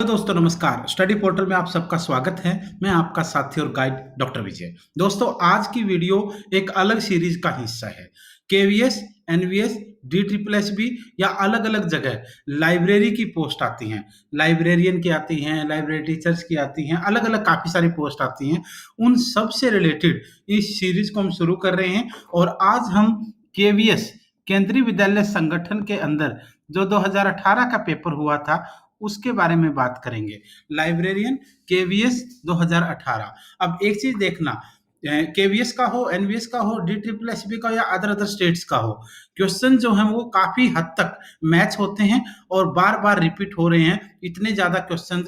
Hello दोस्तों, नमस्कार। Study portal में आप सबका स्वागत है। मैं आपका साथी और गाइड डॉक्टर विजय। दोस्तों, आज की वीडियो एक अलग सीरीज का हिस्सा है। KVS, NVS, D triple S B या अलग अलग जगह लाइब्रेरी की पोस्ट आती हैं। लाइब्रेरियन की आती हैं, लाइब्रेरी टीचर्स की आती हैं, अलग अलग काफ़ी सारी पोस्ट आती हैं। उन सब से रिलेटेड इस सीरीज को हम शुरू कर रहे हैं और आज हम केवीएस, केंद्रीय विद्यालय संगठन के अंदर जो 2018 का पेपर हुआ था उसके बारे में बात करेंगे। Librarian KVS 2018। अब एक चीज देखना, केवीएस का हो, एनवीएस का हो, डी ट्रिपल एस बी का हो या अदर अदर स्टेट्स का हो, क्वेश्चन जो हैं वो काफी हद तक मैच होते हैं और बार बार रिपीट हो रहे हैं। इतने ज्यादा क्वेश्चन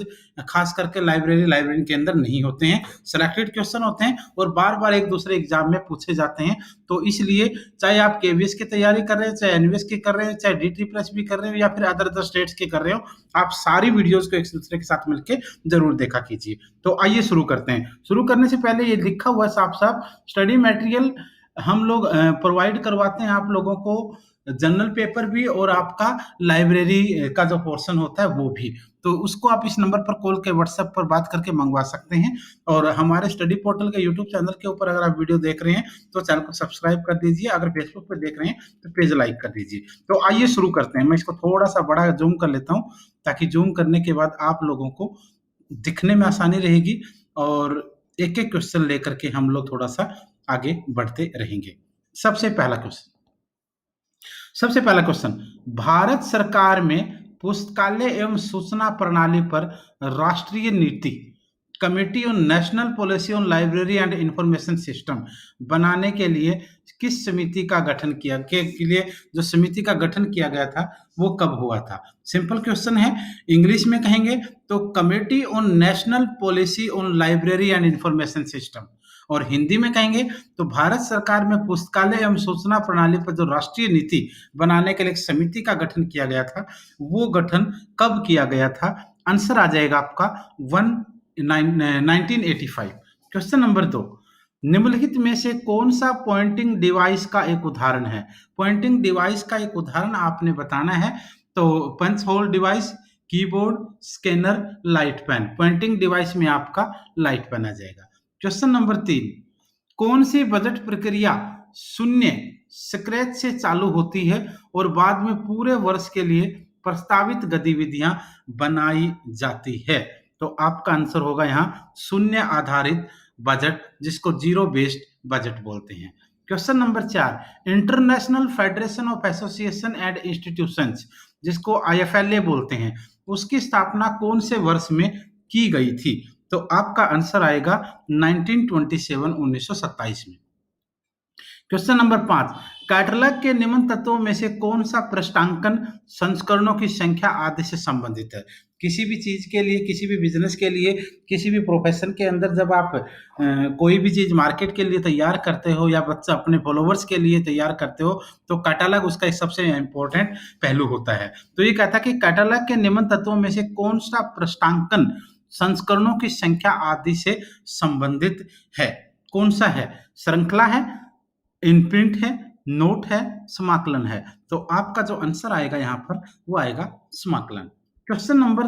खास करके लाइब्रेरी के अंदर नहीं होते हैं। सिलेक्टेड क्वेश्चन होते हैं और बार बार एक दूसरे एग्जाम में पूछे जाते हैं। तो इसलिए चाहे आप केवीएस की तैयारी कर रहे हैं, चाहे एनवीएस की कर रहे हैं, चाहे डी ट्रिपल एस बी कर रहे हो या फिर अदर अदर स्टेट्स की कर रहे हो, आप सारी वीडियोस को एक दूसरे के साथ मिलकर जरूर देखा कीजिए। तो आइए शुरू करते हैं। शुरू करने से पहले ये लिखा हुआ है साफ साफ, स्टडी मटेरियल हम लोग प्रोवाइड करवाते हैं आप लोगों को, जनरल पेपर भी और आपका लाइब्रेरी का जो पोर्शन होता है वो भी। तो उसको आप इस नंबर पर कॉल के व्हाट्सएप पर बात करके मंगवा सकते हैं। और हमारे स्टडी पोर्टल के यूट्यूब चैनल के ऊपर अगर आप वीडियो देख रहे हैं तो चैनल को सब्सक्राइब कर दीजिए। अगर फेसबुक पर देख रहे हैं तो पेज लाइक कर दीजिए। तो आइए शुरू करते हैं। मैं इसको थोड़ा सा बड़ा जूम कर लेता हूँ ताकि जूम करने के बाद आप लोगों को दिखने में आसानी रहेगी और एक एक क्वेश्चन लेकर के हम लोग थोड़ा सा आगे बढ़ते रहेंगे। सबसे पहला क्वेश्चन, भारत सरकार में पुस्तकालय एवं सूचना प्रणाली पर राष्ट्रीय नीति committee on national policy on library and information system बनाने के लिए किस समिति का गठन किया के लिए जो समिति का गठन किया गया था वो कब हुआ था? सिंपल क्वेश्चन है। इंग्लिश में कहेंगे तो committee on national policy on library and information system, और हिंदी में कहेंगे तो भारत सरकार में पुस्तकालय एवं सूचना प्रणाली पर जो राष्ट्रीय नीति बनाने के लिए एक समिति का गठन किया गया था वो गठन कब किया गया था? आंसर आ जाएगा आपका 1985। क्वेश्चन नंबर 2, निम्नलिखित में से कौन सा पॉइंटिंग डिवाइस का एक उदाहरण है? पॉइंटिंग डिवाइस का एक उदाहरण आपने बताना है। तो punch hole device, keyboard, scanner, light pen. Pointing device में आपका लाइट पेन आ जाएगा। क्वेश्चन नंबर 3, कौन सी बजट प्रक्रिया शून्य स्क्रैच से चालू होती है और बाद में पूरे वर्ष के लिए प्रस्तावित गतिविधियां बनाई जाती है? तो आपका आंसर होगा यहाँ शून्य आधारित बजट, जिसको जीरो बेस्ड बजट बोलते हैं। Question number 4, international federation of association and institutions, जिसको IFLA बोलते हैं, उसकी स्थापना कौन से वर्ष में की गई थी? तो आपका आंसर आएगा 1927 में। क्वेश्चन नंबर 5, कैटलॉग के निम्न तत्वों में से कौन सा प्रश्नांकन संस्करणों की संख्या आदि से संबंधित है? किसी भी चीज के लिए, किसी भी बिजनेस के लिए, किसी भी प्रोफेशन के अंदर जब आप कोई भी चीज मार्केट के लिए तैयार करते हो या बच्चा अपने फॉलोवर्स के लिए तैयार करते हो तो कैटलॉग उसका एक सबसे इंपॉर्टेंट पहलू होता है। तो ये कहता है कि कैटलॉग के निम्न तत्वों में से कौन सा प्रश्नांकन संस्करणों की संख्या आदि से संबंधित है? कौन सा है? श्रृंखला है, इनप्रिंट है, नोट है, समाकलन है? तो आपका जो आंसर आएगा यहाँ पर वो आएगा समाकलन। क्वेश्चन नंबर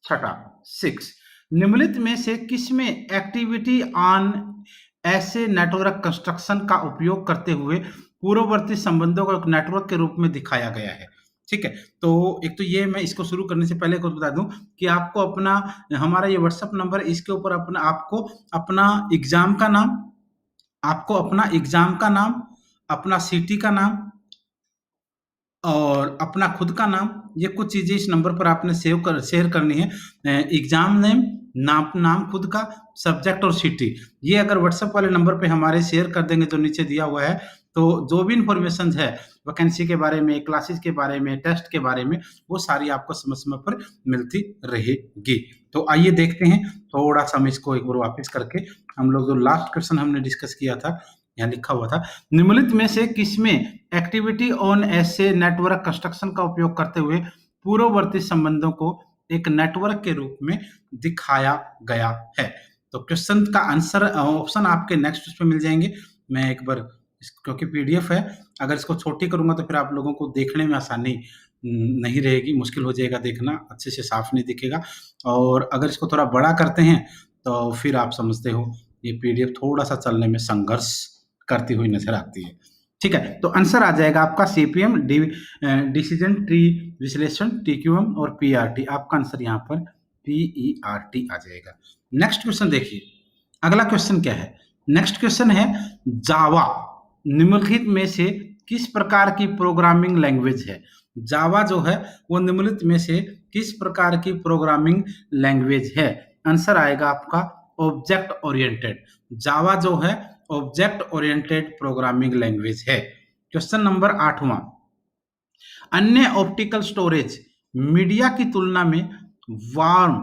6, निम्नलिखित में से किसमें एक्टिविटी ऑन ऐसे नेटवर्क कंस्ट्रक्शन का उपयोग करते हुए पूर्ववर्ती संबंधों को एक नेटवर्क के रूप में दिखाया गया है? ठीक है, तो एक तो ये मैं इसको शुरू करने से पहले कुछ बता दूं कि आपको अपना हमारा ये व्हाट्सएप नंबर, इसके ऊपर आपको अपना एग्जाम का नाम, अपना सिटी का नाम और अपना खुद का नाम, ये कुछ चीजें इस नंबर पर आपने शेयर करनी है। एग्जाम नेम, नाम खुद का, सब्जेक्ट और सिटी, ये अगर व्हाट्सएप वाले नंबर पे हमारे शेयर कर देंगे जो नीचे दिया हुआ है, तो जो भी इंफॉर्मेशन है वैकेंसी के बारे में, क्लासेस के बारे में, टेस्ट के बारे में, वो सारी आपको समय समय पर मिलती रहेगी। तो आइए देखते हैं, थोड़ा सा मैं इसको एक बार वापस करके, हम लोग जो लास्ट क्वेश्चन हमने डिस्कस किया था, यहाँ लिखा हुआ था, निम्नलिखित में से किसमें एक्टिविटी ऑन ऐसे नेटवर्क कंस्ट्रक्शन का उपयोग करते हुए पूर्ववर्ती संबंधों को एक नेटवर्क के रूप में दिखाया गया है? तो क्वेश्चन का आंसर ऑप्शन आपके नेक्स्ट पे मिल जाएंगे। मैं एक बार क्योंकि PDF है, अगर इसको छोटी करूंगा तो फिर आप लोगों को देखने में आसानी नहीं रहेगी, मुश्किल हो जाएगा देखना, अच्छे से साफ नहीं दिखेगा। और अगर इसको थोड़ा बड़ा करते हैं तो फिर आप समझते हो ये पीडीएफ थोड़ा-सा चलने में संघर्ष करती हुई नज़र आती है। ठीक है, तो आंसर आ जाएगा आपका सीपीएम, डिसीजन ट्री विश्लेषण, टीक्यूएम और पीईआरटी। आपका आंसर यहाँ पर पीईआरटी आ जाएगा। नेक्स्ट क्वेश्चन देखिए, अगला क्वेश्चन क्या है? नेक्स्ट क्वेश्चन है जावा निम्नलिखित में से किस प्रकार की प्रोग्रामिंग लैंग्वेज है? जावा जो है वो निम्नलिखित में से किस प्रकार की प्रोग्रामिंग लैंग्वेज है? आंसर आएगा आपका ऑब्जेक्ट ओरिएंटेड। जावा जो है ऑब्जेक्ट ओरिएंटेड प्रोग्रामिंग लैंग्वेज है। क्वेश्चन नंबर 8वां, अन्य ऑप्टिकल स्टोरेज मीडिया की तुलना में वार्म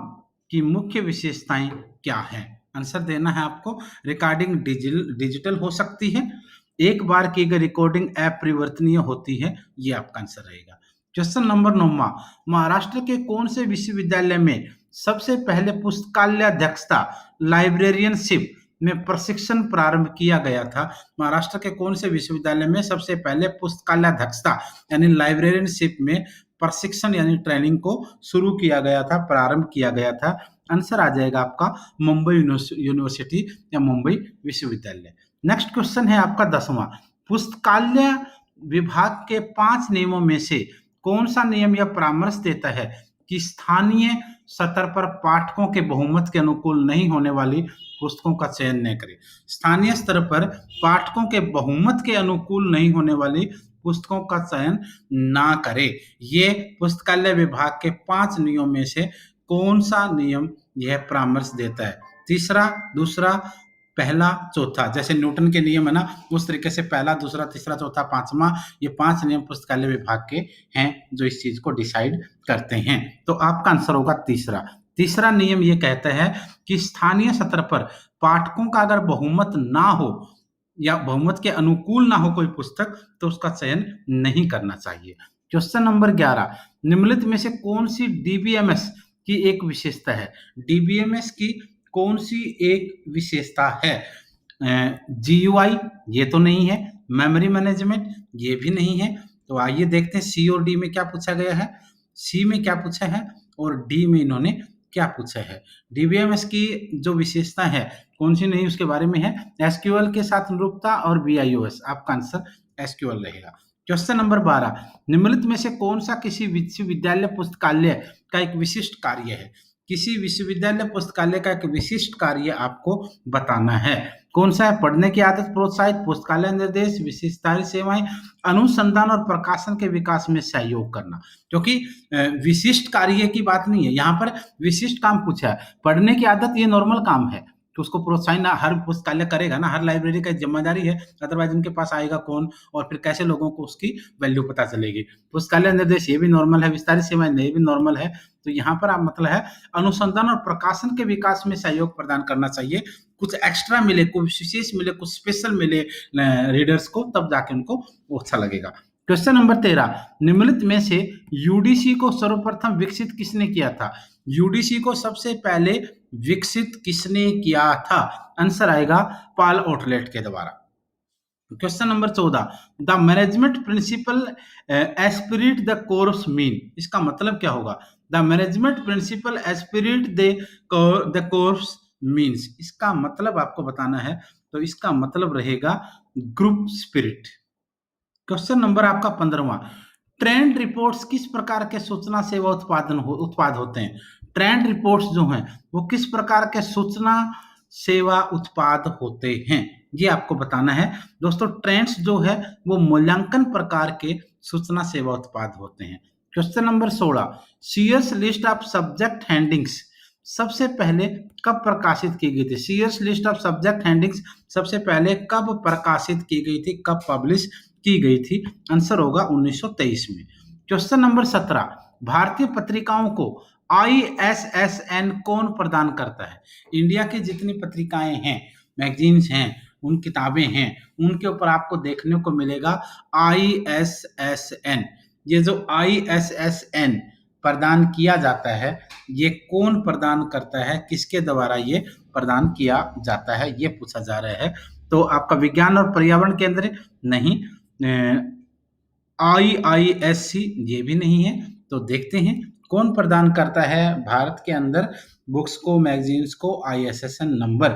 की मुख्य विशेषताएं क्या हैं? आंसर देना है आपको। रिकॉर्डिंग डिजिटल हो सकती है, एक बार की गई रिकॉर्डिंग अपरिवर्तनीय होती है, ये आपका आंसर रहेगा। क्वेश्चन नंबर 9वां, महाराष्ट्र के कौन से विश्वविद्यालय में सबसे पहले पुस्तकालयाध्यक्षता लाइब्रेरियनशिप में प्रशिक्षण प्रारंभ किया गया था? महाराष्ट्र के कौन से विश्वविद्यालय में सबसे पहले पुस्तकालयाध्यक्षता यानी लाइब्रेरियनशिप में प्रशिक्षण यानी ट्रेनिंग को शुरू किया गया था, प्रारंभ किया गया था? आंसर आ जाएगा आपका मुंबई यूनिवर्सिटी या मुंबई विश्वविद्यालय। नेक्स्ट क्वेश्चन है आपका 10वां, पुस्तकालय विभाग के 5 नियमों में से कौन सा नियम यह परामर्श देता है कि स्थानीय स्तर पर पाठकों के बहुमत के अनुकूल नहीं होने वाली पुस्तकों का चयन न करें? स्थानीय स्तर पर पाठकों के बहुमत के अनुकूल नहीं होने वाली पुस्तकों का चयन ना करें। ये पुस्तकालय विभाग के 5 नियमों में से कौन सा नियम यह परामर्श देता है? तीसरा, दूसरा, पहला, चौथा। जैसे न्यूटन के नियम है ना, उस तरीके से पहला, दूसरा, तीसरा, चौथा, 5वां, ये 5 नियम पुस्तकालय विभाग के हैं जो इस चीज को डिसाइड करते हैं। तो आपका आंसर होगा तीसरा। तीसरा नियम ये कहता है कि स्थानीय स्तर पर पाठकों का अगर बहुमत ना हो या बहुमत के अनुकूल ना हो कोई पुस्तक तो उसका चयन नहीं करना चाहिए। क्वेश्चन नंबर 11, निम्नलिखित में से कौन सी डीबीएमएस की एक विशेषता है? डीबीएमएस की कौन सी एक विशेषता है? जीयूआई ये तो नहीं है, मेमोरी मैनेजमेंट ये भी नहीं है। तो आइए देखते हैं सी और डी में क्या पूछा गया है। सी में क्या पूछा है और डी में इन्होंने क्या पूछा है? डीबीएमएस की जो विशेषता है कौन सी नहीं उसके बारे में है, एसक्यूएल के साथ अनुरूपता और बीआईओएस। आपका आंसर एसक्यूएल रहेगा। क्वेश्चन नंबर 12, निम्नलिखित में से कौन सा किसी विश्वविद्यालय पुस्तकालय का एक विशिष्ट कार्य है? किसी विश्वविद्यालय पुस्तकालय का एक विशिष्ट कार्य आपको बताना है। कौन सा है? पढ़ने की आदत प्रोत्साहित, पुस्तकालय निर्देश, विशेषताएं सेवाएं, अनुसंधान और प्रकाशन के विकास में सहयोग करना। क्योंकि विशिष्ट कार्य की बात नहीं है, यहाँ पर विशिष्ट काम पूछा है। पढ़ने की आदत ये नॉर्मल काम है तो उसको प्रोत्साहन हर पुस्तकालय करेगा ना, हर लाइब्रेरी का जिम्मेदारी है, अदरवाइज उनके पास आएगा कौन और फिर कैसे लोगों को उसकी वैल्यू पता चलेगी। पुस्तकालय निर्देश ये भी नॉर्मल है, विस्तारित सेवाएं ये भी नॉर्मल है। तो यहाँ पर आप मतलब है अनुसंधान और प्रकाशन के विकास में सहयोग प्रदान करना चाहिए। कुछ एक्स्ट्रा मिले, कुछ विशेष मिले, कुछ स्पेशल मिले रीडर्स को, तब जाके उनको वो अच्छा लगेगा। क्वेश्चन नंबर 13, निम्नलिखित में से यूडीसी को सर्वप्रथम विकसित किसने किया था? यूडीसी को सबसे पहले विकसित किसने किया था? आंसर आएगा पॉल ऑटलेट के द्वारा। Question number 14, the management principle esprit de corps mean. इसका मतलब क्या होगा? The management principle esprit de corps means. इसका मतलब आपको बताना है, तो इसका मतलब रहेगा ग्रुप स्पिरिट। क्वेश्चन नंबर आपका 15वां, ट्रेंड रिपोर्ट्स किस प्रकार के सूचना सेवा उत्पाद होते हैं? ट्रेंड रिपोर्ट्स जो हैं वो किस प्रकार के सूचना सेवा उत्पाद होते हैं, ये आपको बताना है। दोस्तों ट्रेंड्स जो है वो मूल्यांकन प्रकार के सूचना सेवा उत्पाद होते हैं। Question number 16, Sears list of subject headings सबसे पहले कब प्रकाशित की गई थी? Sears list of subject headings सबसे पहले कब प्रकाशित की गई थी, कब पब्लिश की गई थी? आंसर होगा 1923 में। क्वेश्चन नंबर 17, भारतीय पत्रिकाओं को ISSN कौन प्रदान करता है? इंडिया की जितनी पत्रिकाएं हैं, मैगजीन्स हैं, उन किताबें हैं, उनके ऊपर आपको देखने को मिलेगा ISSN। ये जो ISSN प्रदान किया जाता है ये कौन प्रदान करता है, किसके द्वारा ये प्रदान किया जाता है, ये पूछा जा रहा है। तो आपका विज्ञान और पर्यावरण केंद्र नहीं, IISC ये भी नहीं है। तो देखते हैं कौन प्रदान करता है भारत के अंदर बुक्स को, मैगजीन्स को ISSN नंबर।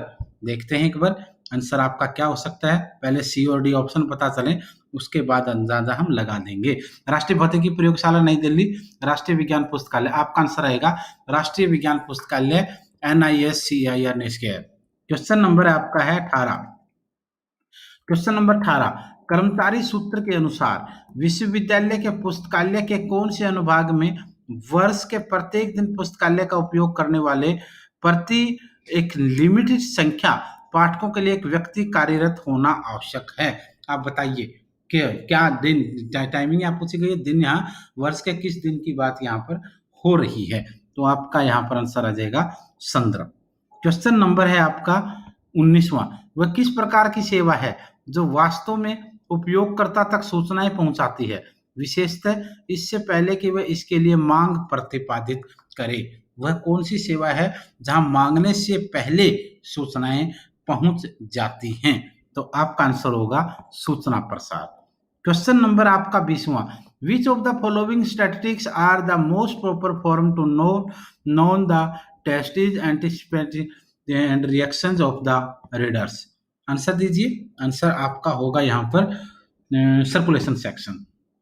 देखते हैं एक बार आंसर आपका क्या हो सकता है। पहले सी और डी ऑप्शन पता चले, उसके बाद अंदाजा हम लगा देंगे। राष्ट्रीय भौतिकी प्रयोगशाला नई दिल्ली, राष्ट्रीय विज्ञान पुस्तकालय। आपका आंसर आएगा राष्ट्रीय विज्ञान पुस्तकालय, NISCIR ने इसके। क्वेश्चन नंबर आपका है 18। क्वेश्चन नंबर 18, कर्मचारी सूत्र के अनुसार विश्वविद्यालय के पुस्तकालय के कौन से अनुभाग में वर्ष के प्रत्येक दिन पुस्तकालय का उपयोग करने वाले प्रति एक लिमिटेड संख्या पाठकों के लिए एक व्यक्ति कार्यरत होना आवश्यक है। आप बताइए कि क्या दिन, टाइमिंग यहाँ पूछी गई है, दिन यहाँ वर्ष के किस दिन की बात यहाँ पर हो रही है। तो आपका यहाँ पर आंसर आ जाएगा 15। क्वेश्चन नंबर है आपका 19वां, वह किस प्रकार की सेवा है जो वास्तव में उपयोगकर्ता तक सूचनाएं पहुंचाती है, विशेषतः इससे पहले कि वह इसके लिए मांग प्रतिपादित करे। वह कौन सी सेवा है जहां मांगने से पहले सूचनाएं पहुंच जाती हैं। तो आपका आंसर होगा सूचना प्रसार। क्वेश्चन नंबर आपका 20वां, which of the following statistics are the most proper form to know the tastes anticipated and reactions of the readers. Answer दीजिए। आंसर आपका होगा यहाँ पर सर्कुलेशन सेक्शन।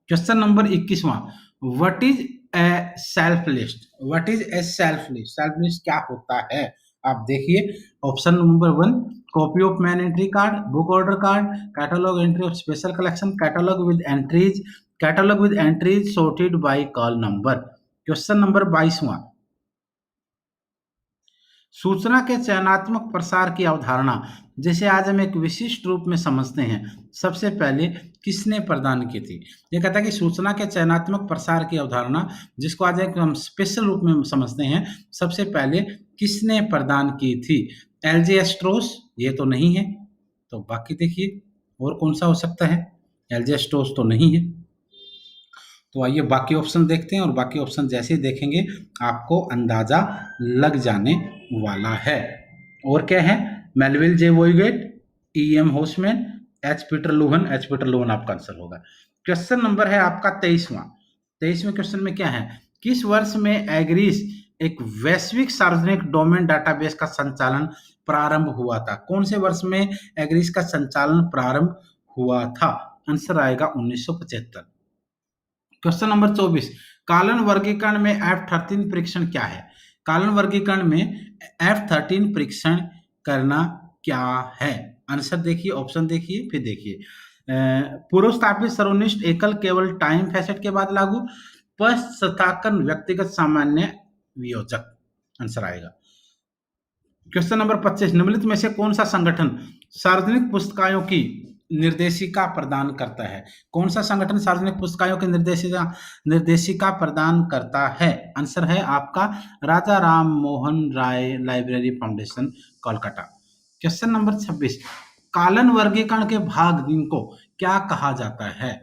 क्वेश्चन नंबर 21वां, what is a self list. What is a self list, self list क्या होता है। आप देखिए option number 1, copy of main entry card, book order card, catalogue entry of special collection, catalogue with entries sorted by call number. Question number 22वां, सूचना के चयनात्मक प्रसार की अवधारणा जिसे आज हम एक विशिष्ट रूप में समझते हैं, सबसे पहले किसने प्रदान की थी। ये कहता है कि सूचना के चयनात्मक प्रसार की अवधारणा जिसको आज एक हम स्पेशल रूप में समझते हैं, सबसे पहले किसने प्रदान की थी। LJ स्ट्रोस ये तो नहीं है, तो बाकी देखिए और कौन सा हो सकता है। LJ स्ट्रोस तो नहीं है। तो आइए बाकी ऑप्शन देखते हैं, और बाकी ऑप्शन जैसे ही देखेंगे आपको अंदाजा लग जाने वाला है। और क्या है, मेलविल जे वोइगेट, EM होसमैन, H पीटर लूहन आपका आंसर होगा। क्वेश्चन नंबर है आपका 23वां। 23वें क्वेश्चन में क्या है, किस वर्ष में एग्रीस एक वैश्विक सार्वजनिक डोमेन डाटाबेस का संचालन प्रारंभ हुआ था। कौन से वर्ष में एग्रीस का संचालन प्रारंभ हुआ था। आंसर आएगा 1975। क्वेश्चन नंबर 24, कालन वर्गीकरण में F13 परीक्षण क्या है। कालन वर्गीकरण में F13 परीक्षण करना क्या है। आंसर देखिए, ऑप्शन देखिए, फिर देखिए। पूर्व स्थापित सर्वनिष्ठ एकल केवल टाइम फैसेट के बाद लागू, पश्चातांकन व्यक्तिगत सामान्य वियोजक। आंसर आएगा। क्वेश्चन नंबर 25, निम्नलिखित में से कौन सा संगठन सार्वजनिक पुस्तकालयों की निर्देशिका प्रदान करता है। कौन सा संगठन सार्वजनिक पुस्तकालयों की निर्देशिका प्रदान करता है। आंसर है आपका Raja Ram Mohan Roy library foundation, Kolkata. Question number 26, कालन वर्गीकरण के भाग दिन को क्या कहा जाता है।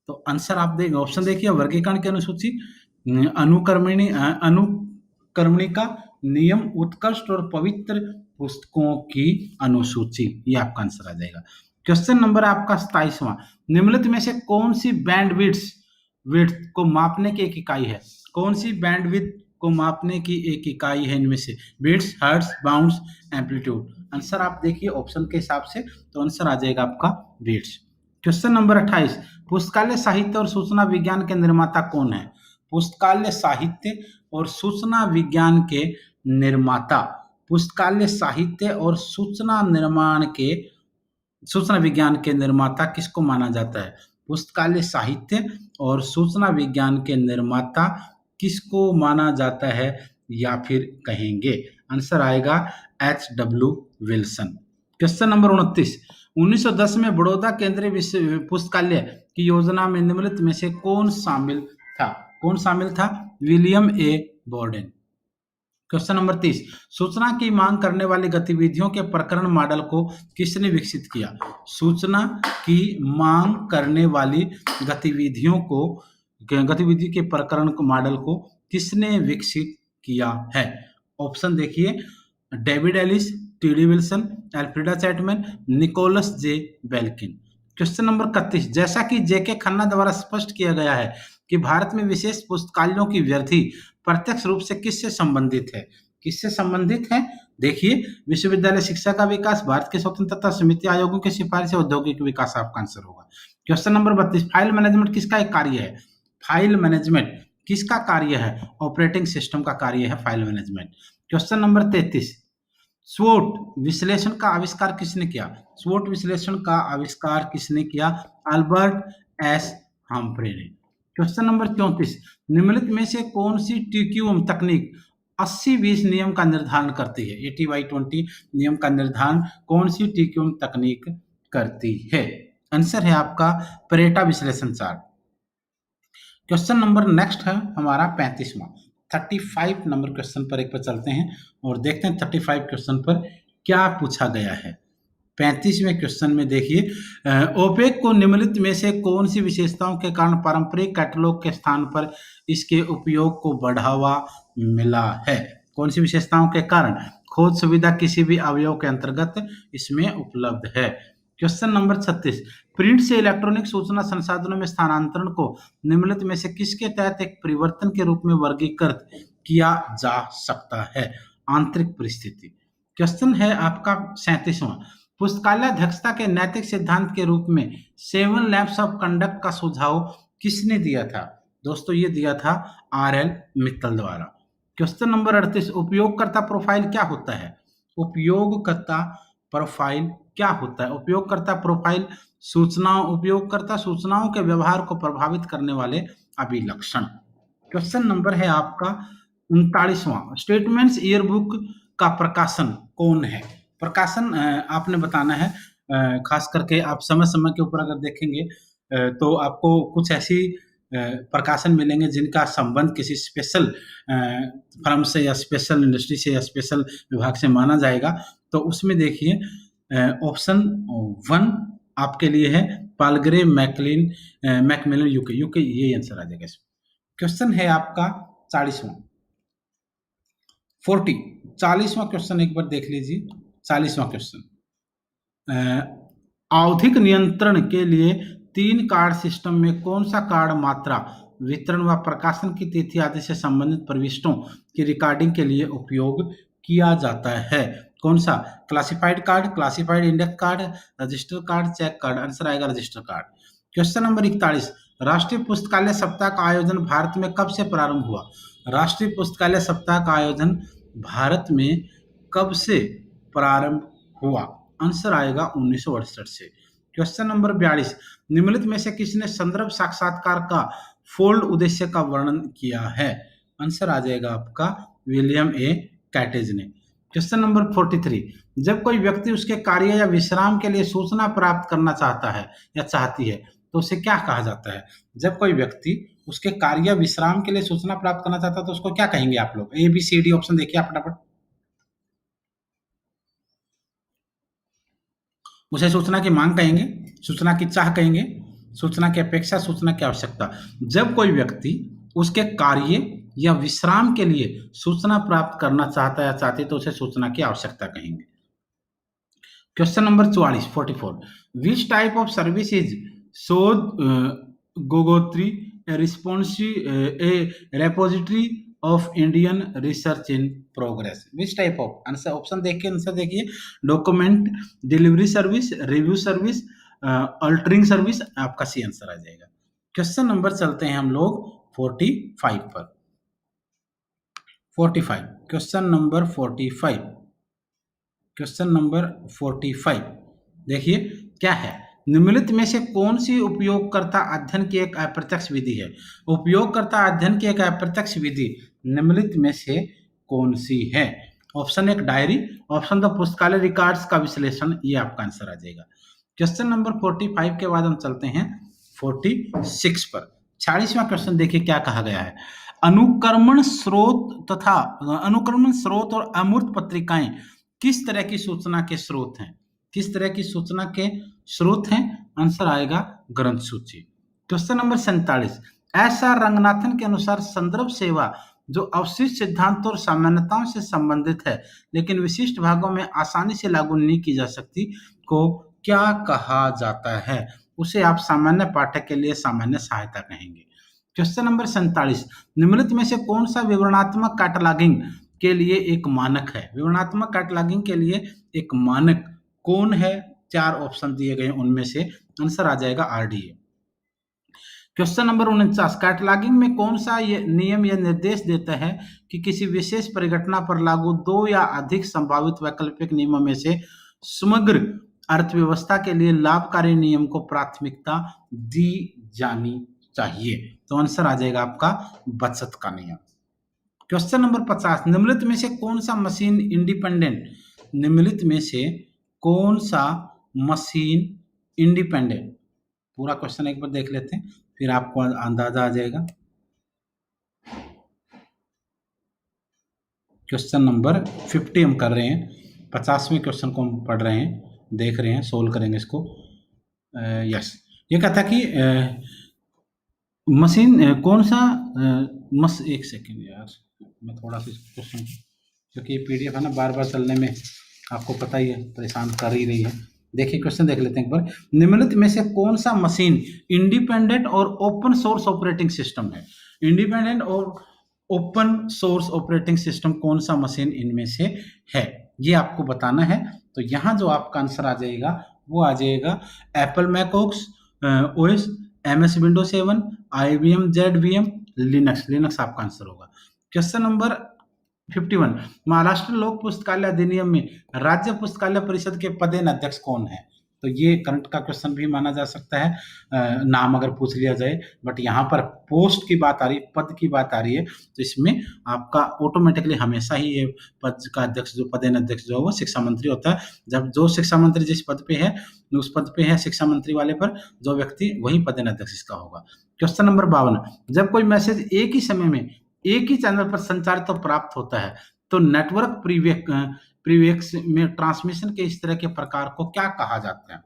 तो आंसर आप देखिए, ऑप्शन देखिए, वर्गीकरण की अनुसूची, अनुक्रमणिका, नियम, उत्कृष्ट और पवित्र पुस्तकों की अनुसूची। ये आपका आंसर आ जाएगा। क्वेश्चन नंबर आपका 27वां, निम्नलिखित में से कौन सी बैंडविड्थ को मापने की एक इकाई है। कौन सी बैंडविड्थ को मापने की एक इकाई है इनमें से। Bits, hertz, bounds, amplitude. Answer आप देखिए ऑप्शन के हिसाब से, तो आंसर आ जाएगा आपका बिट्स। क्वेश्चन नंबर 28, पुस्तकालय साहित्य और सूचना विज्ञान के निर्माता कौन है। पुस्तकालय साहित्य और सूचना विज्ञान के निर्माता, पुस्तकालय साहित्य और सूचना विज्ञान के निर्माता किसको माना जाता है। पुस्तकालय साहित्य और सूचना विज्ञान के निर्माता किसको माना जाता है या फिर कहेंगे। आंसर आएगा HW विल्सन। क्वेश्चन नंबर 29, 1910 में बड़ौदा केंद्रीय विश्व पुस्तकालय की योजना में निम्नलिखित में से कौन शामिल था। कौन शामिल था। William A Borden. Question number 30, सूचना की मांग करने वाली गतिविधियों के प्रकरण मॉडल को किसने विकसित किया। सूचना की मांग करने वाली गतिविधि के प्रकरण मॉडल को किसने विकसित किया है। ऑप्शन देखिए, David Ellis, TD Wilson, Alfreda Chatman, Nicholas J Belkin. Question number 31, जैसा कि जेके खन्ना द्वारा स्पष्ट किया गया है कि भारत में विशेष पुस्तकालयों की वृद्धि प्रत्यक्ष रूप से किससे संबंधित है? किससे संबंधित है? देखिए, विश्वविद्यालय शिक्षा का विकास, भारत की स्वतंत्रता, समिति आयोगों की सिफारिश, औद्योगिक विकास आपका आंसर होगा। क्वेश्चन नंबर 32, फाइल मैनेजमेंट किसका एक कार्य है? फाइल मैनेजमेंट किसका कार्य है? ऑपरेटिंग सिस्टम का कार्य है फाइल मैनेजमेंट। क्वेश्चन नंबर 33, स्वोट विश्लेषण का आविष्कार किसने किया? स्वोट विश्लेषण का आविष्कार किसने किया? अल्बर्ट एस हम्फ्रे ने। क्वेश्चन नंबर 34, निम्नलिखित में से कौन सी टीक्यूएम तकनीक 80-20 नियम का निर्धारण करती है? 80/20 नियम का निर्धारण कौन सी टीक्यूएम तकनीक करती है? आंसर है आपका परेटा विश्लेषण चार्ट। क्वेश्चन नंबर नेक्स्ट है हमारा 35वां। 35 नंबर क्वेश्चन पर एक पर चलते हैं और देखते हैं 35 क्वेश्चन पर क्या पूछा गया है। 35वें क्वेश्चन में देखिए, ओपेक को निम्नलिखित में से कौन सी विशेषताओं के कारण पारंपरिक कैटलॉग के स्थान पर इसके उपयोग को बढ़ावा मिला है? कौन सी विशेषताओं के कारण? खोज सुविधा किसी भी अवयव के अंतर्गत इसमें उपलब्ध है। क्वेश्चन नंबर 36, प्रिंट से इलेक्ट्रॉनिक सूचना संसाधनों में स्थानांतरण को निम्नलिखित में से किसके तहत एक परिवर्तन के रूप में वर्गीकृत किया जा सकता है? आंतरिक परिस्थिति। क्वेश्चन है आपका 37वां, पुस्तकालय अध्यक्षता के नैतिक सिद्धांत के रूप में 7 लैब्स ऑफ कंडक्ट का सुझाव किसने दिया था? दोस्तों, ये दिया था आर.एल. मित्तल द्वारा। क्वेश्चन नंबर 38, उपयोगकर्ता प्रोफाइल क्या होता है? उपयोगकर्ता प्रोफाइल क्या होता है? उपयोगकर्ता प्रोफाइल उपयोगकर्ता सूचनाओं के व्यवहार को प्रभावित करने वाले अभिलक्षण। क्वेश्चन नंबर है आपका 39वां, स्टेटमेंट्स ईयरबुक का प्रकाशन कौन है? प्रकाशन आपने बताना है। खास करके आप समय-समय के ऊपर अगर देखेंगे तो आपको कुछ ऐसी प्रकाशन मिलेंगे जिनका संबंध किसी स्पेशल फर्म से या स्पेशल इंडस्ट्री से या स्पेशल विभाग से माना जाएगा। तो उसमें देखिए, ऑप्शन 1 आपके लिए है पालग्रे मैकमिलन यूके ये आंसर आ जाएगा इसमें। क्वेश्चन है आपका 40वां क्वेश्चन एक बार देख लीजिए। 40वां क्वेश्चन, आवधिक नियंत्रण के लिए 3 कार्ड सिस्टम में कौन सा कार्ड मात्रा, वितरण व प्रकाशन की तिथि आदि से संबंधित प्रविष्टों की रिकॉर्डिंग के लिए उपयोग किया जाता है? कौन सा? Classified card, classified index card, register card, check card. Answer आएगा रजिस्टर कार्ड। क्वेश्चन नंबर 41, राष्ट्रीय पुस्तकालय सप्ताह का आयोजन भारत में कब से प्रारंभ हुआ? राष्ट्रीय पुस्तकालय सप्ताह का आयोजन भारत में कब से प्रारंभ हुआ? आंसर आएगा 1968 से। क्वेश्चन नंबर 42, निम्नलिखित में से किसने संदर्भ साक्षात्कार का फोल्ड उद्देश्य का वर्णन किया है? आंसर आ जाएगा आपका विलियम ए कैटेज ने। क्वेश्चन नंबर 43, जब कोई व्यक्ति उसके कार्य या विश्राम के लिए सूचना प्राप्त करना चाहता है या चाहती है तो उसे क्या कहा जाता है? जब कोई व्यक्ति उसके कार्य या विश्राम के लिए सूचना प्राप्त करना चाहता है तो उसको क्या कहेंगे आप लोग? A B C D option देखिए आप फटाफट। उसे सूचना की मांग कहेंगे, सूचना की चाह कहेंगे, सूचना की अपेक्षा, सूचना की आवश्यकता। जब कोई व्यक्ति उसके कार्य या विश्राम के लिए सूचना प्राप्त करना चाहता है या चाहती है तो उसे सूचना की आवश्यकता कहेंगे। Question number 44, which type of service is Shodh Gangotri repository of Indian research in progress? Which type of? Answer option देखिए, आंसर देखिए, document delivery service, review service, alerting service. आपका सी आंसर आ जाएगा। क्वेश्चन नंबर चलते हैं हम लोग 45 पर। 45 क्वेश्चन नंबर 45 क्वेश्चन नंबर 45 देखिए क्या है? निम्नलिखित में से कौन सी उपयोगकर्ता अध्ययन की एक अप्रत्यक्ष विधि है? उपयोगकर्ता अध्ययन की एक अप्रत्यक्ष विधि निम्नलिखित में से कौन सी है? ऑप्शन 1 डायरी, ऑप्शन 2 पुस्तकालय रिकॉर्ड्स का विश्लेषण। ये आपका आंसर आ जाएगा। क्वेश्चन नंबर 45 के बाद हम चलते हैं 46 पर। 46वां क्वेश्चन देखिए क्या कहा गया है? अनुक्रमण स्रोत और अमूर्त पत्रिकाएं किस तरह की सूचना के स्रोत हैं? किस तरह की सूचना के स्रोत हैं? आंसर आएगा ग्रंथ सूची। Question number 47, SR. रंगनाथन के अनुसार संदर्भ सेवा जो अवशिष्ट सिद्धांतों और सामान्यताओं से संबंधित है लेकिन विशिष्ट भागों में आसानी से लागू नहीं की जा सकती को क्या कहा जाता है? उसे आप सामान्य पाठक के लिए सामान्य सहायता कहेंगे। क्वेश्चन नंबर 47, निम्नलिखित में से कौन सा विवरणात्मक कैटलॉगिंग के लिए एक मानक है? विवरणात्मक कैटलॉगिंग के लिए एक मानक कौन है? 4 ऑप्शन दिए गए हैं, उनमें से आंसर आ जाएगा आरडीए। क्वेश्चन नंबर 49, कैटलॉगिंग में कौन सा ये नियम या निर्देश देता है कि किसी विशेष परिघटना पर लागू 2 या अधिक संभावित वैकल्पिक नियमों में से समग्र अर्थव्यवस्था के लिए लाभकारी नियम को प्राथमिकता दी जानी चाहिए? तो आंसर आ जाएगा आपका बचत का नियम। क्वेश्चन नंबर 50, निम्नलिखित में से कौन सा मशीन इंडिपेंडेंट निम्नलिखित में से कौन सा मशीन इंडिपेंडेंट, पूरा क्वेश्चन एक बार देख लेते हैं, फिर आपको अंदाजा आ जाएगा। क्वेश्चन नंबर 50 हम कर रहे हैं, 50वें क्वेश्चन को हम पढ़ रहे हैं, देख रहे हैं, सोल्व करेंगे इसको। यस, ये कहता कि मशीन कौन सा एक सेकेंड यार, मैं थोड़ा सा क्वेश्चन, क्योंकि ये पीडीएफ है ना, बार बार चलने में आपको पता ही है परेशान कर ही रही है। देखिए क्वेश्चन देख लेते हैं एक बार। निम्नलिखित में से कौन सा मशीन इंडिपेंडेंट और ओपन सोर्स ऑपरेटिंग सिस्टम है? इंडिपेंडेंट और ओपन सोर्स ऑपरेटिंग सिस्टम कौन सा मशीन इनमें से है, ये आपको बताना है। तो यहाँ जो आपका आंसर आ जाएगा वो आ जाएगा Apple macOS OS, MS window 7, IBM zVM, Linux आपका आंसर होगा। क्वेश्चन नंबर 51, महाराष्ट्र लोक पुस्तकालय अधिनियम में राज्य पुस्तकालय परिषद के पदेन अध्यक्ष कौन है? तो ये करंट का क्वेश्चन भी माना जा सकता है, नाम अगर पूछ लिया जाए, बट यहाँ पर पोस्ट की बात आ रही है, पद की बात आ रही है, तो इसमें आपका ऑटोमेटिकली हमेशा ही ये पद का अध्यक्ष, जो पदेन अध्यक्ष जो है वो शिक्षा मंत्री होता है। जब जो शिक्षा मंत्री जिस पद पे है, उस पद पे है शिक्षा मंत्री वाले पर जो व्यक्ति, वही पदेन अध्यक्ष इसका होगा। क्वेश्चन नंबर 52, जब कोई मैसेज एक ही समय में एक ही चैनल पर संचारित और प्राप्त होता है तो नेटवर्क प्रीवेक्स में ट्रांसमिशन के इस तरह के प्रकार को क्या कहा जाता है?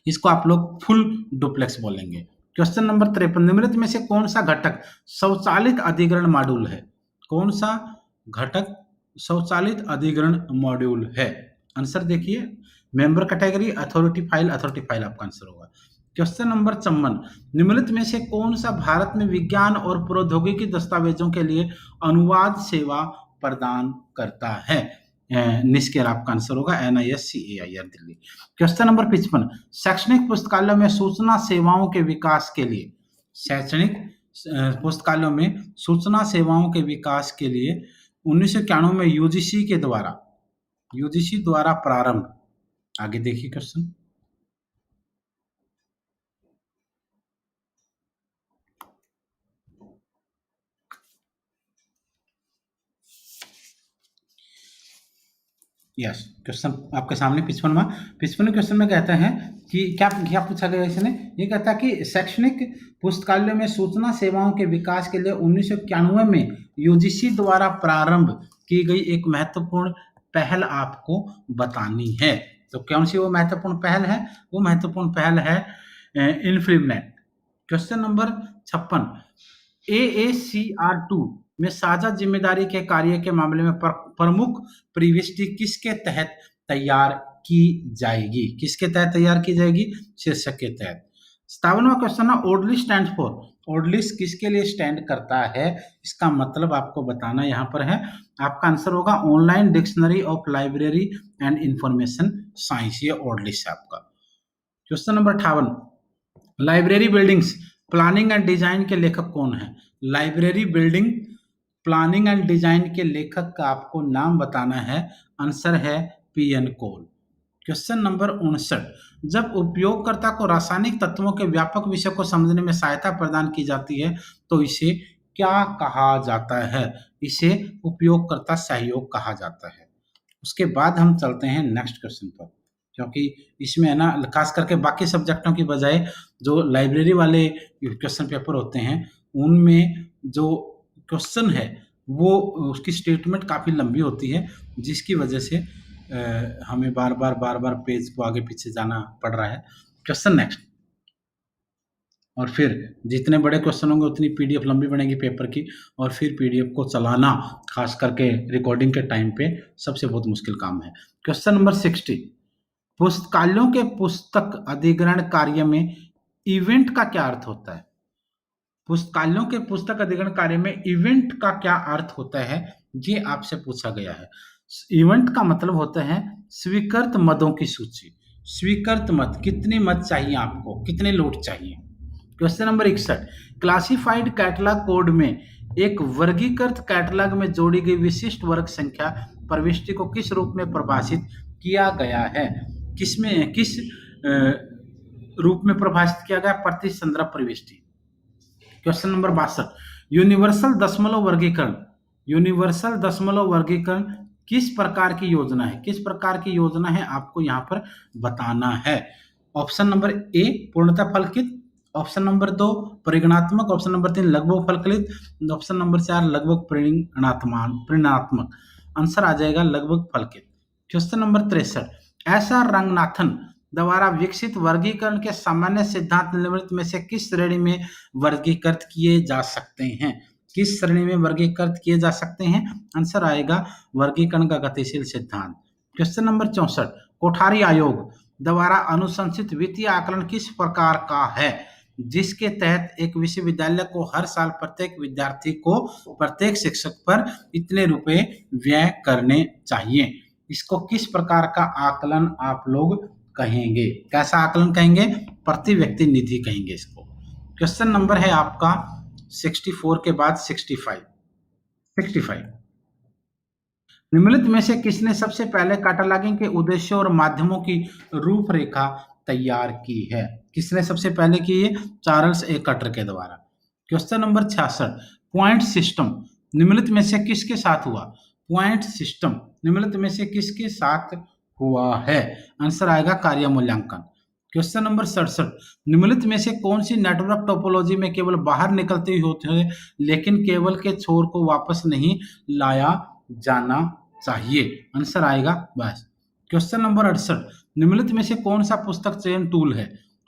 इसको आप लोग फुल डुप्लेक्स बोलेंगे। क्वेश्चन नंबर 53, निम्नलिखित में से कौन सा घटक स्वचालित अधिग्रहण मॉड्यूल है? कौन सा घटक स्वचालित अधिग्रहण मॉड्यूल है? आंसर देखिए, मेंबर कैटेगरी, अथॉरिटी फाइल आपका आंसर होगा। क्वेश्चन नंबर 54, निम्नलिखित में से कौन सा भारत में विज्ञान और प्रौद्योगिकी दस्तावेजों के लिए अनुवाद सेवा प्रदान करता है? निष्केर आपका आंसर होगा NISCAIR दिल्ली। क्वेश्चन नंबर 55, शैक्षणिक पुस्तकालयों में सूचना सेवाओं के विकास के लिए, शैक्षणिक पुस्तकालयों में सूचना सेवाओं के विकास के लिए 1991 में यूजीसी द्वारा प्रारंभ, आगे देखिए क्वेश्चन। यस, क्वेश्चन आपके सामने 55वें क्वेश्चन में कहता है कि क्या पूछा गया इसने? ये कहता है कि शैक्षणिक पुस्तकालयों में सूचना सेवाओं के विकास के लिए 1991 में यूजीसी द्वारा प्रारंभ की गई एक महत्वपूर्ण पहल आपको बतानी है। तो कौन सी वो महत्वपूर्ण पहल है? वो महत्वपूर्ण पहल है इन्फ्रीनेट। क्वेश्चन नंबर 56, AACR2 में साझा जिम्मेदारी के कार्य के मामले में प्रमुख प्रविष्टि किसके तहत तैयार की जाएगी? किसके तहत तैयार की जाएगी? शीर्षक के तहत। 57वां क्वेश्चन है, ओडलिस स्टैंड फॉर, ओडलिस किसके लिए स्टैंड करता है? इसका मतलब आपको बताना यहाँ पर है। आपका आंसर होगा online dictionary of library and information science, ये ओडलिस है आपका। Question number 58, library buildings planning and design के लेखक कौन है? Library building planning and design के लेखक का आपको नाम बताना है। आंसर है PN कोल। क्वेश्चन नंबर 59, जब उपयोगकर्ता को रासायनिक तत्वों के व्यापक विषय को समझने में सहायता प्रदान की जाती है तो इसे क्या कहा जाता है? इसे उपयोगकर्ता सहयोग कहा जाता है। उसके बाद हम चलते हैं नेक्स्ट क्वेश्चन पर, क्योंकि इसमें है ना, खास करके बाकी सब्जेक्टों की बजाय जो लाइब्रेरी वाले क्वेश्चन पेपर होते हैं उनमें जो क्वेश्चन है वो उसकी स्टेटमेंट काफ़ी लंबी होती है, जिसकी वजह से हमें बार बार पेज को आगे पीछे जाना पड़ रहा है। क्वेश्चन नेक्स्ट, और फिर जितने बड़े क्वेश्चन होंगे उतनी PDF लंबी बनेगी पेपर की, और फिर PDF को चलाना खास करके रिकॉर्डिंग के टाइम पे सबसे बहुत मुश्किल काम है। क्वेश्चन नंबर 60, पुस्तकालयों के पुस्तक अधिग्रहण कार्य में इवेंट का क्या अर्थ होता है? पुस्तकालयों के पुस्तक अधिग्रहण कार्य में इवेंट का क्या अर्थ होता है, ये आपसे पूछा गया है। इवेंट का मतलब होता है स्वीकृत मदों की सूची। स्वीकृत मद, कितने मद चाहिए आपको, कितने लोट चाहिए। Question number 61, classified catalogue code में एक वर्गीकृत कैटलॉग में जोड़ी गई विशिष्ट वर्ग संख्या प्रविष्टि को किस रूप में परिभाषित किया गया है? किस रूप में परिभाषित किया गया? प्रति संदर्भ प्रविष्टि। क्वेश्चन नंबर 62, यूनिवर्सल दशमलव वर्गीकरण। यूनिवर्सल दशमलव वर्गीकरण किस प्रकार की योजना है? किस प्रकार की योजना है आपको यहाँ पर बताना है। ऑप्शन नंबर ए पूर्णतः फलकित, ऑप्शन नंबर 2 परिगणात्मक, ऑप्शन नंबर 3 लगभग फलकित, ऑप्शन नंबर 4 लगभग परिणात्मक। आंसर आ जाएगा लगभग फलकित। क्वेश्चन नंबर 63, ऐसा रंगनाथन द्वारा विकसित वर्गीकरण के सामान्य सिद्धांत निम्नलिखित में से किस श्रेणी में वर्गीकृत किए जा सकते हैं? किस श्रेणी में वर्गीकृत किए जा सकते हैं? आंसर आएगा वर्गीकरण का गतिशील सिद्धांत। क्वेश्चन नंबर 64, कोठारी आयोग द्वारा अनुशंसित वित्तीय आकलन किस प्रकार का है, जिसके तहत एक विश्वविद्यालय को हर साल प्रत्येक विद्यार्थी को प्रत्येक शिक्षक पर इतने रुपए व्यय करने चाहिए? इसको किस प्रकार का आकलन आप लोग कहेंगे? कैसा आकलन कहेंगे? प्रति व्यक्ति निधि कहेंगे इसको। क्वेश्चन नंबर है आपका 64 के बाद 65। निम्नलिखित में से किसने सबसे पहले कैटलॉगिंग के उद्देश्यों और माध्यमों की रूपरेखा तैयार की है? किसने सबसे पहले की है? चार्ल्स ए कटर के द्वारा। क्वेश्चन नंबर 66, पॉइंट सिस्टम निम्नलिखित में से किसके साथ हुआ? पॉइंट सिस्टम निम्नलिखित में से किसके साथ हुआ है? आंसर आएगा कार्य मूल्यांकन। क्वेश्चन नंबर 67, निम्नलिखित में से कौन सी नेटवर्क टोपोलॉजी में केवल बाहर निकलते ही होते हैं लेकिन केबल के छोर को वापस नहीं लाया जाना चाहिए? आंसर आएगा बस। क्वेश्चन नंबर 68, निम्नलिखित में से कौन सा पुस्तक चयन टूल है?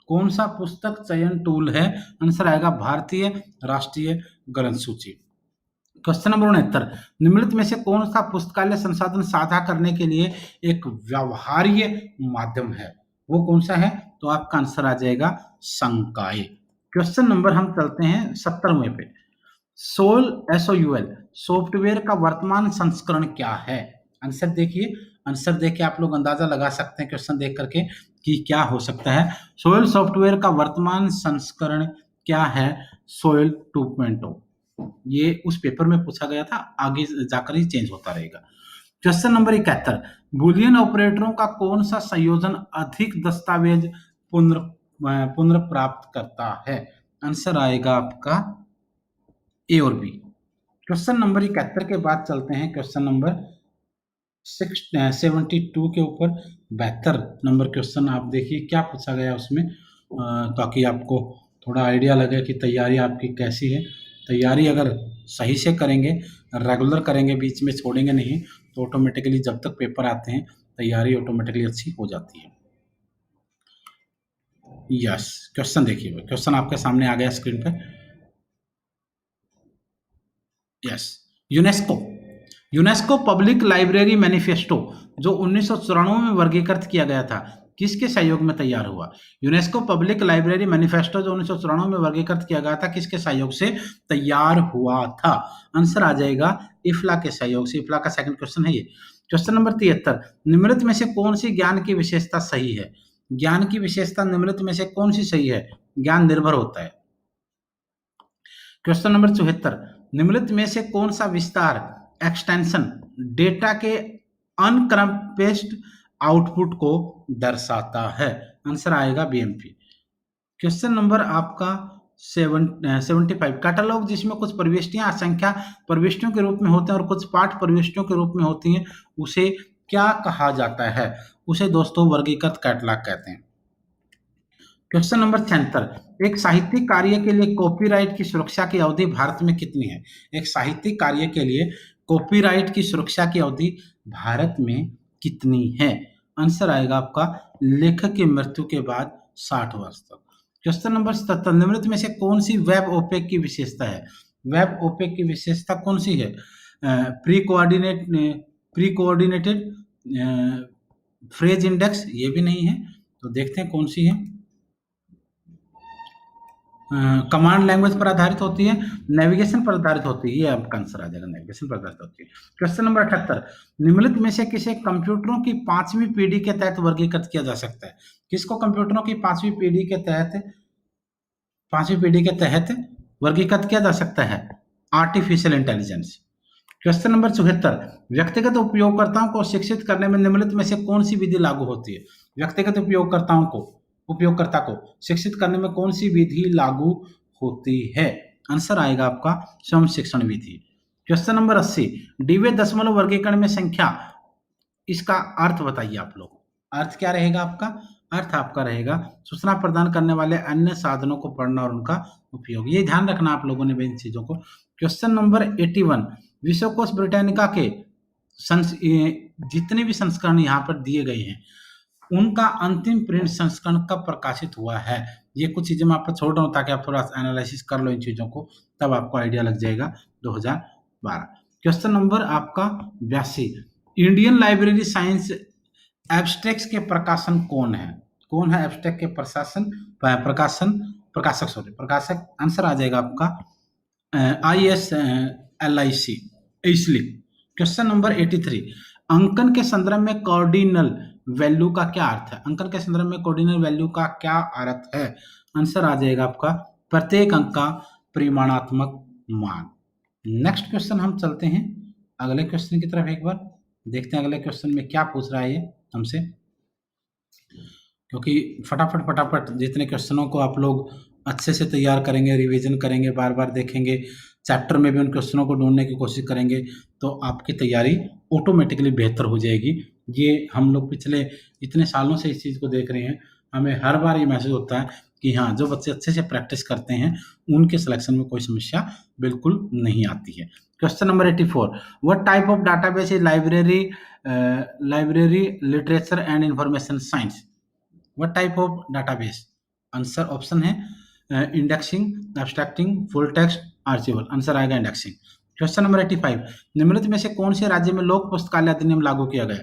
कौन सा पुस्तक चयन टूल है? आंसर आएगा भारतीय राष्ट्रीय ग्रंथ सूची। क्वेश्चन नंबर 69, निम्नलिखित में से कौन सा पुस्तकालय संसाधन साझा करने के लिए एक व्यवहार्य माध्यम है? वो कौन सा है? तो आपका आंसर आ जाएगा संकाय। क्वेश्चन नंबर हम चलते हैं 70वें पे। सोल SOUL सॉफ्टवेयर का वर्तमान संस्करण क्या है? आंसर देखिए आप लोग अंदाजा लगा सकते हैं क्वेश्चन देख करके कि क्या हो सकता है। सोल सॉफ्टवेयर का वर्तमान संस्करण क्या है? सोल 2.0। ये उस पेपर में पूछा गया था, आगे जाकर ही चेंज होता रहेगा। क्वेश्चन नंबर 71, बूलियन ऑपरेटरों का कौन सा संयोजन अधिक दस्तावेज पुनर्प्राप्त करता है? आंसर आएगा आपका ए और बी। क्वेश्चन नंबर 71 के बाद चलते हैं क्वेश्चन नंबर 72 के ऊपर। 72 नंबर क्वेश्चन आप देखिए क्या पूछा गया उसमें, ताकि आपको थोड़ा आइडिया लगे कि तैयारी आपकी कैसी है। तैयारी अगर सही से करेंगे, रेगुलर करेंगे, बीच में छोड़ेंगे नहीं, तो ऑटोमेटिकली जब तक पेपर आते हैं तैयारी ऑटोमेटिकली अच्छी हो जाती है। यस, क्वेश्चन देखिए, क्वेश्चन आपके सामने आ गया स्क्रीन पे। Yes, UNESCO public library manifesto जो 1994 में वर्गीकृत किया गया था, किसके सहयोग में तैयार हुआ? यूनेस्को पब्लिक लाइब्रेरी मैनिफेस्टो जो 1994 में वर्गीकृत किया गया था, किसके सहयोग से तैयार हुआ था? आंसर आ जाएगा इफ्ला के सहयोग से। इफ्ला का सेकंड क्वेश्चन है ये। क्वेश्चन नंबर 73, निम्नलिखित में से कौन सी ज्ञान की विशेषता सही है? ज्ञान की विशेषता निम्नलिखित में से कौन सी सही है? ज्ञान निर्भर होता है। क्वेश्चन नंबर 74, निम्नलिखित में से कौन सा विस्तार एक्सटेंशन डेटा के अनकंप्रेस्ड आउटपुट को दर्शाता है? आंसर आएगा BMP। क्वेश्चन नंबर आपका 75, कैटलॉग जिसमें कुछ प्रविष्टियां असंख्या प्रविष्टियों के रूप में होते हैं और कुछ पाठ प्रविष्टियों के रूप में होती हैं, उसे क्या कहा जाता है? उसे दोस्तों वर्गीकृत कैटलॉग कहते हैं। क्वेश्चन नंबर 76, एक साहित्यिक कार्य के लिए कॉपीराइट की सुरक्षा की अवधि भारत में कितनी है? एक साहित्यिक कार्य के लिए कॉपीराइट की सुरक्षा की अवधि भारत में कितनी है? आंसर आएगा आपका लेखक की मृत्यु के बाद 60 वर्ष तक। क्वेश्चन नंबर 77, निम्नलिखित में से कौन सी वेब ओपेक की विशेषता है? वेब ओपेक की विशेषता कौन सी है? प्री कोऑर्डिनेटेड फ्रेज इंडेक्स ये भी नहीं है, तो देखते हैं कौन सी है। कमांड लैंग्वेज पर आधारित होती है, नेविगेशन पर आधारित होती है, ये आपका आंसर आ जाएगा, नेविगेशन पर आधारित होती है। क्वेश्चन नंबर 78, निम्नलिखित में से किसे कंप्यूटरों की 5वीं पीढ़ी के तहत वर्गीकृत किया जा सकता है? किसको कंप्यूटरों की 5वीं पीढ़ी के तहत वर्गीकृत किया जा सकता है? Artificial intelligence. क्वेश्चन नंबर 74, व्यक्तिगत उपयोगकर्ताओं को शिक्षित करने में निम्नलिखित में से कौन सी विधि लागू होती है? व्यक्तिगत उपयोगकर्ता को शिक्षित करने में कौन सी विधि लागू होती है? आंसर आएगा आपका स्वयं शिक्षण विधि। क्वेश्चन नंबर 80, डिवे दशमलव वर्गीकरण में संख्या, इसका अर्थ बताइए आप लोग। अर्थ क्या रहेगा आपका? अर्थ आपका रहेगा सूचना प्रदान करने वाले अन्य साधनों को पढ़ना और उनका उपयोग। ये ध्यान रखना आप लोगों ने इन चीजों को। क्वेश्चन नंबर 81, विश्वकोश ब्रिटानिका के जितने भी संस्करण यहाँ पर दिए गए हैं उनका अंतिम प्रिंट संस्करण कब प्रकाशित हुआ है? ये कुछ चीजें मैं आपको छोड़ रहा हूँ ताकि आप थोड़ा एनालिसिस कर लो इन चीजों को, तब आपको आइडिया लग जाएगा। 2012। क्वेश्चन नंबर आपका 82, इंडियन लाइब्रेरी साइंस एब्स्ट्रैक्ट के प्रकाशन कौन है? कौन है एब्स्ट्रैक्ट के प्रकाशक? आंसर आ जाएगा आपका ISLIC इसलिए। क्वेश्चन नंबर 83, अंकन के संदर्भ में कॉर्डिनल वैल्यू का क्या अर्थ है? अंकन के संदर्भ में कॉर्डिनल वैल्यू का क्या अर्थ है? आंसर आ जाएगा आपका प्रत्येक अंक का परिमाणात्मक मान। नेक्स्ट क्वेश्चन हम चलते हैं अगले क्वेश्चन की तरफ, एक बार देखते हैं अगले क्वेश्चन में क्या पूछ रहा है ये हमसे, क्योंकि फटाफट जितने क्वेश्चनों को आप लोग अच्छे से तैयार करेंगे, रिवीजन करेंगे, बार बार देखेंगे, चैप्टर में भी उन क्वेश्चनों को ढूंढने की कोशिश करेंगे, तो आपकी तैयारी ऑटोमेटिकली बेहतर हो जाएगी। ये हम लोग पिछले इतने सालों से इस चीज़ को देख रहे हैं, हमें हर बार ये महसूस होता है कि हाँ, जो बच्चे अच्छे से प्रैक्टिस करते हैं उनके सिलेक्शन में कोई समस्या बिल्कुल नहीं आती है। Question number 84, what type of database is library literature and information science? What type of database? Answer option है indexing, एब्स्ट्रैक्टिंग, full text, archival. Answer आएगा इंडेक्सिंग। क्वेश्चन नंबर 85, निम्नलिखित में से कौन से राज्य में लोक पुस्तकालय अधिनियम लागू किया गया?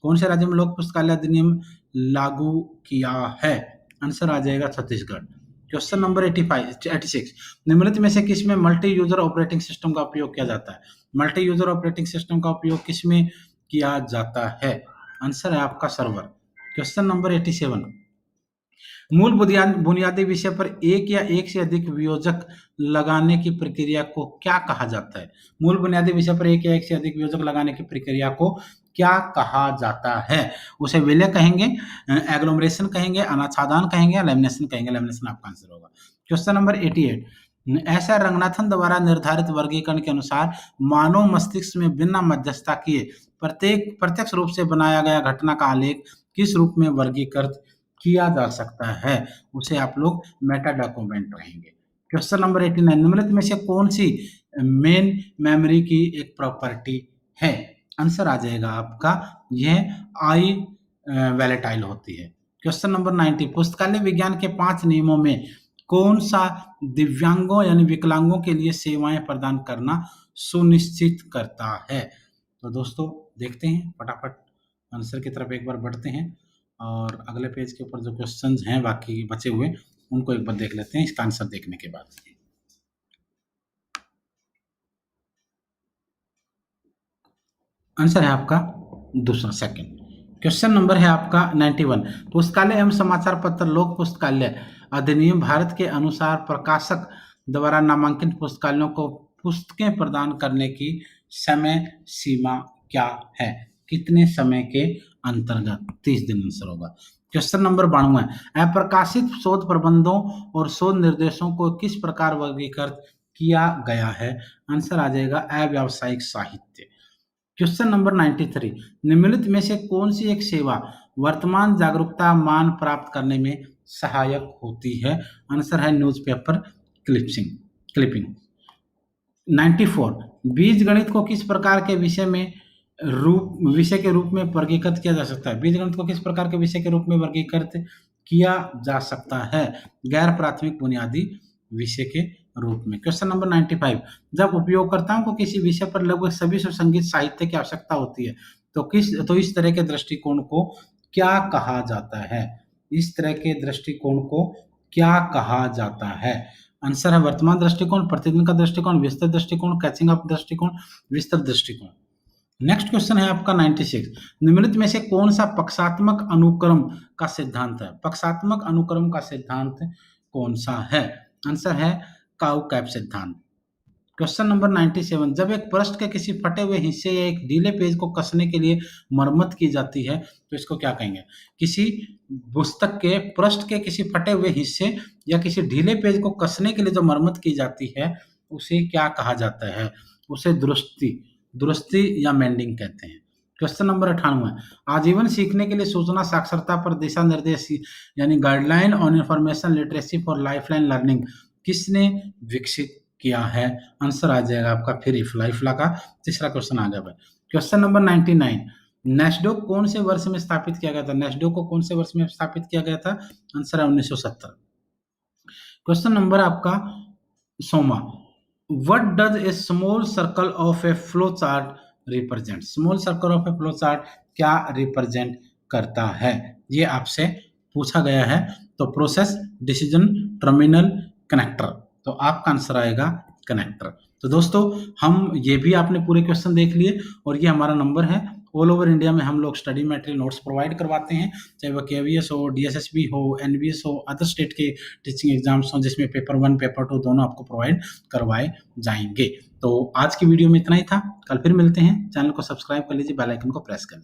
कौन से राज्य में लोक पुस्तकालय अधिनियम लागू किया है? आंसर आ जाएगा छत्तीसगढ़। क्वेश्चन नंबर 86, निम्नलिखित में से किस में मल्टी यूजर ऑपरेटिंग सिस्टम का उपयोग किया जाता है? मल्टी यूजर ऑपरेटिंग सिस्टम का उपयोग किस में किया जाता है? आंसर है आपका सर्वर। क्वेश्चन नंबर 87, मूल बुनियादी विषय पर एक या एक से अधिक वियोजक लगाने की प्रक्रिया को क्या कहा जाता है? मूल बुनियादी विषय पर एक या एक से अधिक वियोजक लगाने की प्रक्रिया को क्या कहा जाता है? उसे विलय कहेंगे, एग्लोमरेशन कहेंगे, अनाच्छादन कहेंगे या लेमिनेशन कहेंगे? लेमिनेशन आपका आंसर होगा। क्वेश्चन नंबर 88, ऐसा रंगनाथन द्वारा निर्धारित वर्गीकरण के अनुसार मानव मस्तिष्क में बिना मध्यस्थता किए प्रत्यक्ष रूप से बनाया गया घटना का आलेख किस रूप में वर्गीकृत किया जा सकता है? उसे आप लोग मेटा डॉक्यूमेंट कहेंगे। क्वेश्चन नंबर 89, निम्नलिखित में से कौन सी मेन मेमोरी की एक प्रॉपर्टी है? आंसर आ जाएगा आपका यह आई वैलेटाइल होती है। क्वेश्चन नंबर 90, पुस्तकालय विज्ञान के 5 नियमों में कौन सा दिव्यांगों यानी विकलांगों के लिए सेवाएं प्रदान करना सुनिश्चित करता है? तो दोस्तों देखते हैं, फटाफट आंसर की तरफ एक बार बढ़ते हैं और अगले पेज के ऊपर जो क्वेश्चंस हैं बाकी बचे हुए उनको एक बार देख लेते हैं इसका आंसर देखने के बाद। आंसर है आपका दूसरा, सेकंड। क्वेश्चन नंबर है आपका 91, पुस्तकालय एवं समाचार पत्र लोक पुस्तकालय अधिनियम भारत के अनुसार प्रकाशक द्वारा नामांकित पुस्तकालयों को पुस्तकें प्रदान करने की समय सीमा क्या है? कितने समय के अंतर्गत? 30 दिन आंसर होगा। क्वेश्चन नंबर 92, अप्रकाशित शोध प्रबंधों और शोध निर्देशों को किस प्रकार वर्गीकृत किया गया है? आंसर आ जाएगा अव्यावसायिक साहित्य। क्वेश्चन नंबर 93, निम्नलिखित में से कौन सी एक सेवा वर्तमान जागरूकता मान प्राप्त करने में सहायक होती है? आंसर है न्यूज़पेपर क्लिपिंग। 94, बीजगणित को किस प्रकार के विषय के रूप में वर्गीकृत किया जा सकता है? बीजगणित को किस प्रकार के विषय के रूप में वर्गीकृत किया जा सकता है? गैर प्राथमिक बुनियादी विषय के रूप में। क्वेश्चन नंबर 95, जब उपयोगकर्ताओं को किसी विषय पर लगभग सभी सुसंगत साहित्य की आवश्यकता होती है तो इस तरह के दृष्टिकोण को क्या कहा जाता है? इस तरह के दृष्टिकोण को क्या कहा जाता है? आंसर है वर्तमान दृष्टिकोण, प्रतिदिन का दृष्टिकोण, विस्तृत दृष्टिकोण, कैचिंग अप दृष्टिकोण, विस्तृत दृष्टिकोण। नेक्स्ट क्वेश्चन है आपका 96। निम्नलिखित में से कौन सा पक्षात्मक अनुक्रम का सिद्धांत है? पक्षात्मक अनुक्रम का सिद्धांत कौन सा है? आंसर है काउ-कैप सिद्धांत। Question number 97। जब एक पृष्ठ के किसी फटे हुए हिस्से या एक ढीले पेज को कसने के लिए मरम्मत की जाती है तो इसको क्या कहेंगे? किसी पुस्तक के पृष्ठ के किसी फटे हुए हिस्से या किसी ढीले पेज को कसने के लिए जो मरम्मत की जाती है उसे क्या कहा जाता है? उसे दुरुस्ती या मेंडिंग कहते हैं। Question number 98। आजीवन सीखने के लिए सूचना साक्षरता पर दिशा निर्देश यानी guideline on information literacy for lifeline learning किसने विकसित किया है? आंसर आ जाएगा आपका फिर फ्लाइफ्ला का तीसरा क्वेश्चन आ गया भाई। Question number 99। नेस्डो कौन से वर्ष में स्थापित किया गया था? नेस्डो को कौन से वर्ष में स्थापित किया गया था? आंसर है 1970। क्वेश्चन नंबर आपका 100वां। What does a small circle of a flow chart represent? Small circle of a flow chart क्या रिप्रेजेंट करता है? ये आपसे पूछा गया है। तो प्रोसेस, डिसीजन, टर्मिनल, कनेक्टर। तो आपका आंसर आएगा कनेक्टर। तो दोस्तों हम ये भी आपने पूरे क्वेश्चन देख लिए और ये हमारा नंबर है। ऑल ओवर इंडिया में हम लोग स्टडी मटेरियल नोट्स प्रोवाइड करवाते हैं, चाहे वह केवीएस हो, डीएसएसबी हो, एनवीएस हो, अदर स्टेट के टीचिंग एग्जाम्स हो जिसमें पेपर 1 पेपर 2 दोनों आपको प्रोवाइड करवाए जाएंगे। तो आज की वीडियो में इतना ही था। कल फिर मिलते हैं। चैनल को सब्सक्राइब कर लीजिए, बेल आइकन को प्रेस कर लीजिए।